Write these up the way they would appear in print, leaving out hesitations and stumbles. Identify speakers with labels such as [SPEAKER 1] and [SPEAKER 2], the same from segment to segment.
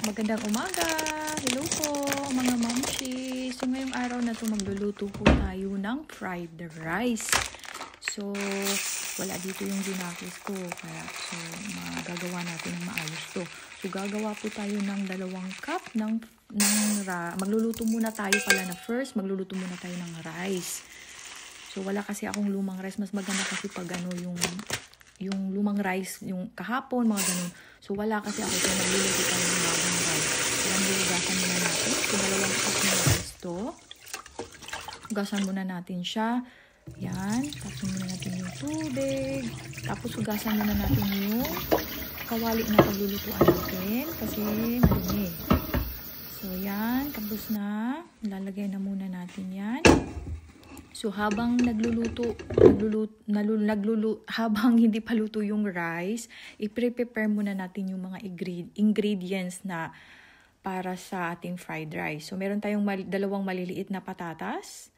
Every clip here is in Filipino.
[SPEAKER 1] Magandang umaga! Hello po mga mamshi! So ngayong araw na to magluluto po tayo ng fried rice. So wala dito yung ginakis ko kaya magagawa natin ng maayos to. So gagawa po tayo ng 2 cup magluluto muna tayo pala na first, magluluto muna tayo ng rice. So wala kasi akong lumang rice, mas maganda kasi pag yung lumang rice, yung kahapon, mga ganun. So, wala kasi ako. So, magluluto tayo ng bagong rice. So, yan, hugasan muna natin. So, 2 cup na rice to. Hugasan muna natin siya. Yan. Tapos muna natin yung tubig. Tapos, hugasan muna natin yung kawali na paglulutuan natin. Kasi, marumi. So, yan. Tapos na. Lalagay na muna natin yan. So, habang habang hindi pa luto yung rice, i-prepare muna natin yung mga ingredients na para sa ating fried rice. So, meron tayong 2 maliliit na patatas.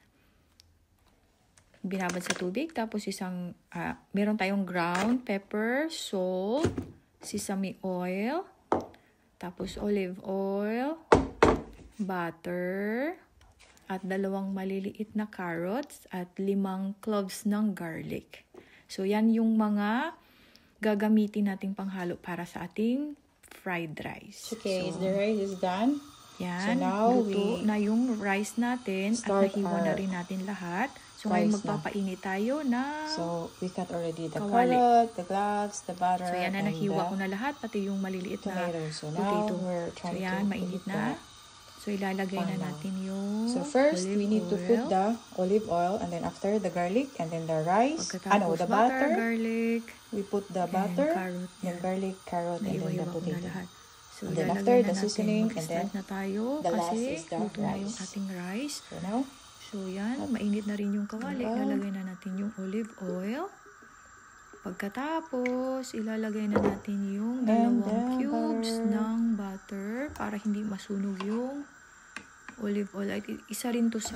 [SPEAKER 1] Binabad sa tubig. Tapos, meron tayong ground pepper, salt, sesame oil, tapos olive oil, butter, at 2 maliliit na carrots at 5 cloves ng garlic. So, yan yung mga gagamitin nating panghalo para sa ating fried rice.
[SPEAKER 2] Okay,
[SPEAKER 1] so,
[SPEAKER 2] the rice is done.
[SPEAKER 1] Yan, so now luto na yung rice natin at nahiwa na rin natin lahat. So, ngayon magpapainit tayo na
[SPEAKER 2] So, we cut already the carrot, the cloves, the butter,
[SPEAKER 1] so, yan na, nahiwa ko na lahat, pati yung maliliit na potato. So, yan, mainit na. So, ilalagay na natin yung
[SPEAKER 2] So, first, we need to put the olive oil and then after the garlic and then the rice. The butter.
[SPEAKER 1] Garlic.
[SPEAKER 2] We put the butter,
[SPEAKER 1] carrot,
[SPEAKER 2] the garlic, carrot, and then the potato.
[SPEAKER 1] So,
[SPEAKER 2] and then after the seasoning and then
[SPEAKER 1] na tayo
[SPEAKER 2] the last
[SPEAKER 1] kasi
[SPEAKER 2] is the
[SPEAKER 1] luto na yung
[SPEAKER 2] rice.
[SPEAKER 1] ating rice.
[SPEAKER 2] So, now,
[SPEAKER 1] so, yan. Mainit na rin yung kawali. Ilalagay na natin yung olive oil. Pagkatapos, ilalagay na natin yung 2 cubes ng butter para hindi masunog yung olive oil. Isa rin to sa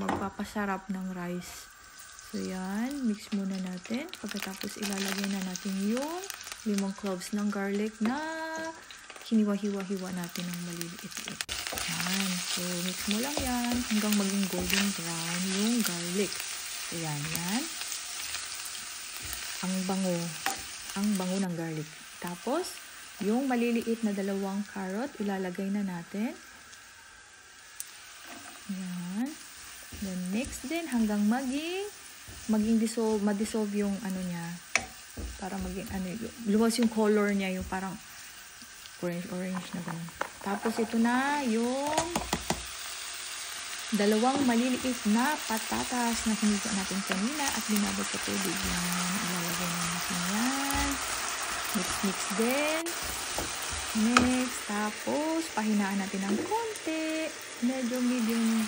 [SPEAKER 1] magpapasarap ng rice. So, yan. Mix muna natin. Pagkatapos, ilalagay na natin yung 5 cloves ng garlic na hiniwa-hiwa-hiwa natin ng maliliit. Yan. So, mix mo lang yan hanggang maging golden brown yung garlic. So, yan. Ang bango ng garlic. Tapos, yung maliliit na 2 carrot, ilalagay na natin. Yan. Then, mix din hanggang ma-dissolve yung niya. Para luwas yung color niya, yung parang orange na ganun. Tapos, ito na yung 2 maliliit na patatas na hinuga natin kanina at binabot sa tubig. Yan. Ilalagay na natin yan. Mix din. Mix. Tapos, pahinaan natin ng konti. Medyo medium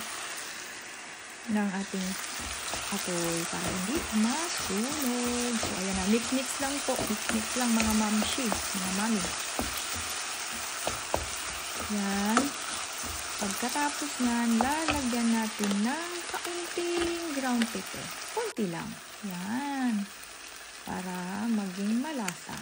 [SPEAKER 1] ng ating apoy para hindi masunog. So, ayan na. Mix lang po. Mix lang mga mamshi. Mga mami. Yan. Pagkatapos nyan, lalagyan natin ng kaunting ground pepper. Kunti lang. Yan. Para maging malasa.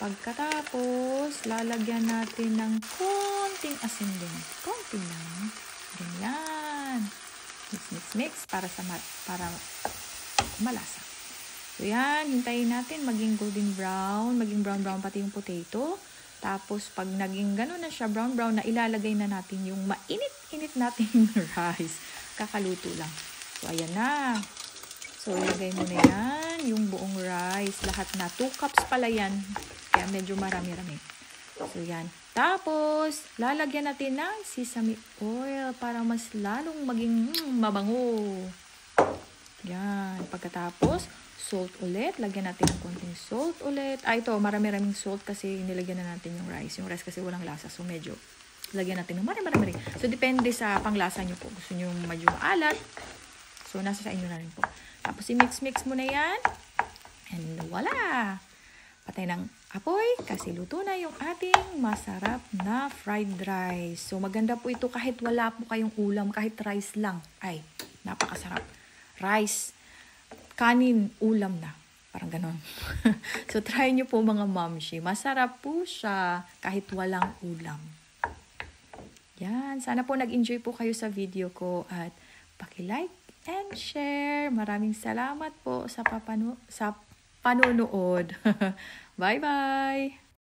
[SPEAKER 1] Pagkatapos, lalagyan natin ng konting asin din. Konti lang. Ganyan. Mix para malasa. So, yan. Hintayin natin maging golden brown. Maging brown pati yung potato. Tapos, pag naging gano'n na siya, brown na ilalagay na natin yung mainit nating rice. Kakaluto lang. So, ayan na. So, ilagay mo na yan. Yung buong rice. Lahat na. 2 cups pala yan. Kaya medyo marami-rami. So, yan. Tapos, lalagyan natin ng sesame oil para mas lalong maging mabango. Yan. Pagkatapos, salt ulit. Lagyan natin ng konting salt ulit. Ito, marami-raming salt kasi nilagyan na natin yung rice. Yung rice kasi walang lasa. So, medyo lagyan natin ng marami-rami. So, depende sa panglasa nyo po. Gusto nyo medyo maalat. So, nasa sa inyo na rin po. Tapos, i-mix mo na yan. And voila! Patay ng apoy kasi luto na yung ating masarap na fried rice. So, maganda po ito kahit wala po kayong ulam, kahit rice lang. Ay, napakasarap. Rice, kanin, ulam na. Parang ganon. So, try nyo po mga mamshi. Masarap po siya kahit walang ulam. Yan. Sana po nag-enjoy po kayo sa video ko at paki-like and share. Maraming salamat po sa panonood. Bye-bye!